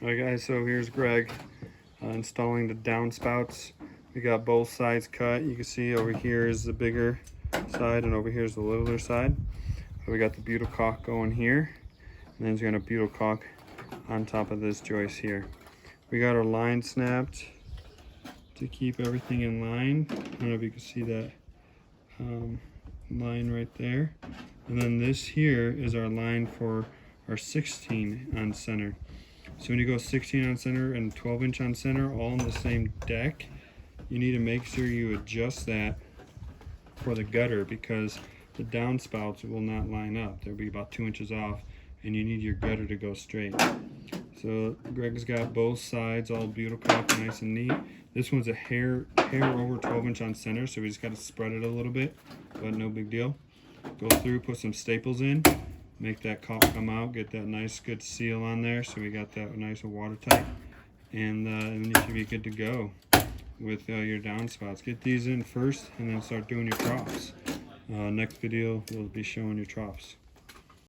Alright guys, so here's Greg installing the downspouts. We got both sides cut. You can see over here is the bigger side and over here is the littler side. So we got the butyl caulk going here, and then there's gonna butyl caulk on top of this joist here. We got our line snapped to keep everything in line. I don't know if you can see that line right there. And then this here is our line for our 16 on center. So when you go 16 on center and 12-inch on center, all on the same deck, you need to make sure you adjust that for the gutter, because the downspouts will not line up. They'll be about 2 inches off, and you need your gutter to go straight. So Greg's got both sides all butyl caulk, nice and neat. This one's a hair over 12-inch on center, so we just got to spread it a little bit, but no big deal. Go through, put some staples in, make that caulk come out, get that nice good seal on there, so we got that nice and watertight, and then you should be good to go with your downspouts. Get these in first and then start doing your troughs. Next video we'll be showing your troughs.